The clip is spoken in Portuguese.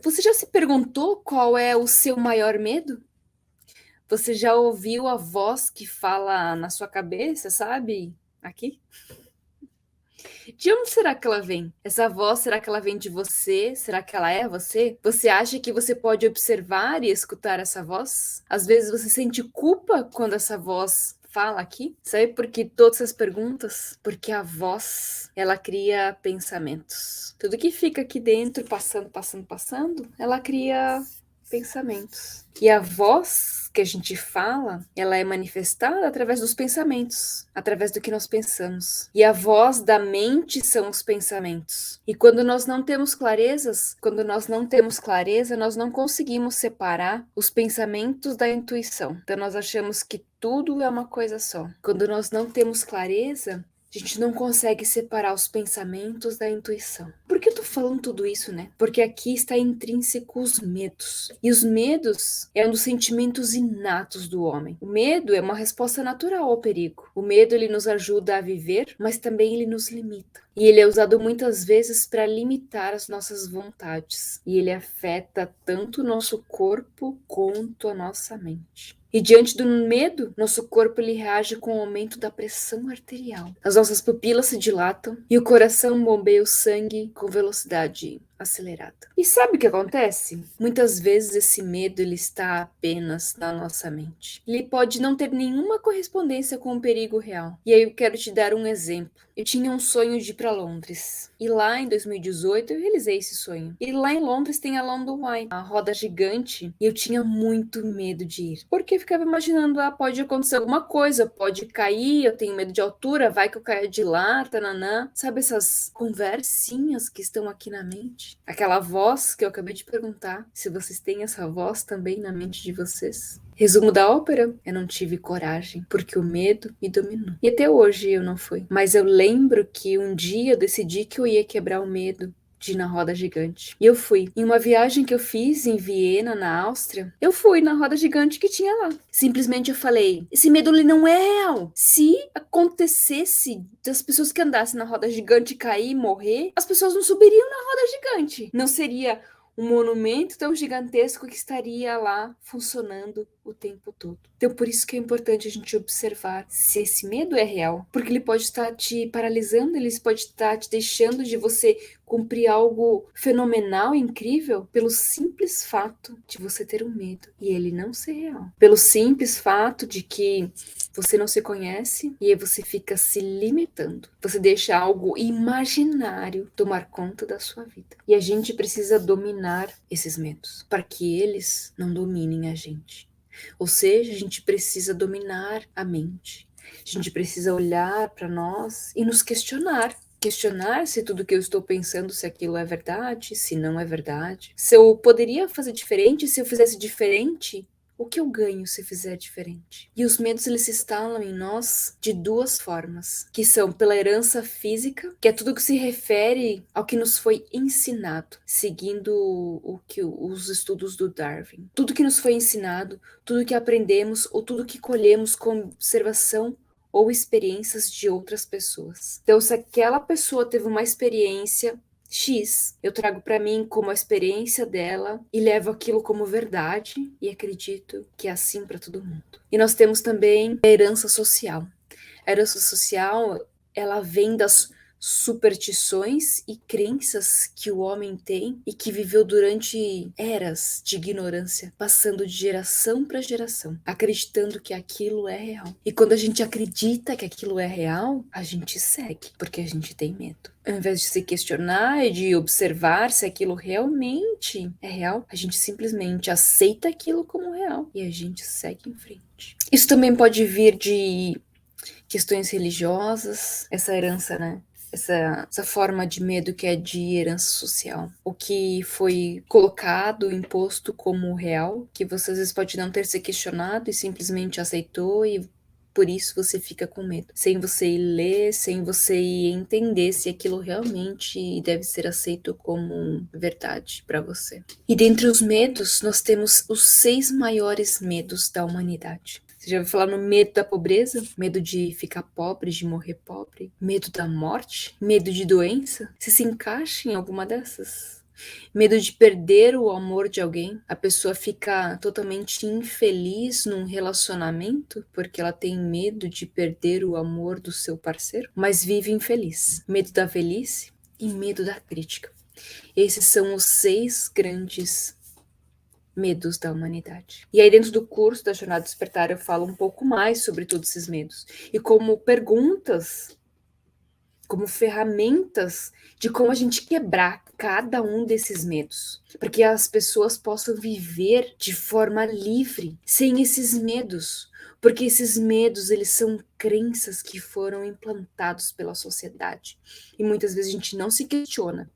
Você já se perguntou qual é o seu maior medo? Você já ouviu a voz que fala na sua cabeça, sabe? Aqui? De onde será que ela vem? Essa voz, será que ela vem de você? Será que ela é você? Você acha que você pode observar e escutar essa voz? Às vezes você sente culpa quando essa voz fala aqui? Sabe por que todas essas perguntas? Porque a voz, ela cria pensamentos. Tudo que fica aqui dentro, passando, passando, passando, ela cria pensamentos. E a voz que a gente fala, ela é manifestada através dos pensamentos, através do que nós pensamos. E a voz da mente são os pensamentos. E quando nós não temos clarezas, quando nós não temos clareza, nós não conseguimos separar os pensamentos da intuição. Então nós achamos que tudo é uma coisa só. Quando nós não temos clareza, a gente não consegue separar os pensamentos da intuição. Por que eu tô falando tudo isso, né? Porque aqui está intrínseco os medos. E os medos é um dos sentimentos inatos do homem. O medo é uma resposta natural ao perigo. O medo ele nos ajuda a viver, mas também ele nos limita. E ele é usado muitas vezes para limitar as nossas vontades. E ele afeta tanto o nosso corpo quanto a nossa mente. E diante do medo, nosso corpo ele reage com o aumento da pressão arterial. As nossas pupilas se dilatam e o coração bombeia o sangue com velocidade acelerada. E sabe o que acontece? Muitas vezes esse medo ele está apenas na nossa mente. Ele pode não ter nenhuma correspondência com o perigo real. E aí eu quero te dar um exemplo. Eu tinha um sonho de ir para Londres. E lá em 2018 eu realizei esse sonho. E lá em Londres tem a London Eye, a roda gigante. E eu tinha muito medo de ir. Porque eu ficava imaginando, pode acontecer alguma coisa, pode cair, eu tenho medo de altura, vai que eu caia de lá, tananã. Sabe essas conversinhas que estão aqui na mente? Aquela voz que eu acabei de perguntar, se vocês têm essa voz também na mente de vocês. Resumo da ópera, eu não tive coragem, porque o medo me dominou. E até hoje eu não fui. Mas eu lembro que um dia eu decidi que eu ia quebrar o medo de ir na roda gigante. E eu fui. Em uma viagem que eu fiz em Viena, na Áustria, eu fui na roda gigante que tinha lá. Simplesmente eu falei, esse medo ele não é real. Se acontecesse das pessoas que andassem na roda gigante cair e morrer, as pessoas não subiriam na roda gigante. Não seria um monumento tão gigantesco que estaria lá funcionando o tempo todo. Então, por isso que é importante a gente observar se esse medo é real, porque ele pode estar te paralisando, ele pode estar te deixando de você cumprir algo fenomenal, incrível, pelo simples fato de você ter um medo e ele não ser real. Pelo simples fato de que você não se conhece e aí você fica se limitando. Você deixa algo imaginário tomar conta da sua vida. E a gente precisa dominar esses medos para que eles não dominem a gente. Ou seja, a gente precisa dominar a mente. A gente precisa olhar para nós e nos questionar. Questionar se tudo que eu estou pensando, se aquilo é verdade, se não é verdade. Se eu poderia fazer diferente, se eu fizesse diferente, o que eu ganho se fizer diferente? E os medos eles se instalam em nós de duas formas, que são pela herança física, que é tudo que se refere ao que nos foi ensinado, seguindo o que os estudos do Darwin. Tudo que nos foi ensinado, tudo que aprendemos ou tudo que colhemos com observação ou experiências de outras pessoas. Então, se aquela pessoa teve uma experiência X, eu trago para mim como a experiência dela e levo aquilo como verdade e acredito que é assim para todo mundo. E nós temos também a herança social. A herança social, ela vem das superstições e crenças que o homem tem e que viveu durante eras de ignorância, passando de geração para geração, acreditando que aquilo é real. E quando a gente acredita que aquilo é real, a gente segue, porque a gente tem medo. Ao invés de se questionar e de observar se aquilo realmente é real, a gente simplesmente aceita aquilo como real e a gente segue em frente. Isso também pode vir de questões religiosas, essa herança, né? Essa forma de medo que é de herança social. O que foi colocado, imposto como real, que você às vezes pode não ter se questionado e simplesmente aceitou e por isso você fica com medo. Sem você ir ler, sem você ir entender se aquilo realmente deve ser aceito como verdade para você. E dentre os medos, nós temos os 6 maiores medos da humanidade. Você já ouviu falar no medo da pobreza? Medo de ficar pobre, de morrer pobre? Medo da morte? Medo de doença? Você se encaixa em alguma dessas? Medo de perder o amor de alguém. A pessoa fica totalmente infeliz num relacionamento porque ela tem medo de perder o amor do seu parceiro, mas vive infeliz. Medo da velhice e medo da crítica. Esses são os 6 grandes medos da humanidade. E aí dentro do curso da Jornada Despertar eu falo um pouco mais sobre todos esses medos. E como perguntas, como ferramentas de como a gente quebrar cada um desses medos, para que as pessoas possam viver de forma livre, sem esses medos, porque esses medos, eles são crenças que foram implantados pela sociedade, e muitas vezes a gente não se questiona,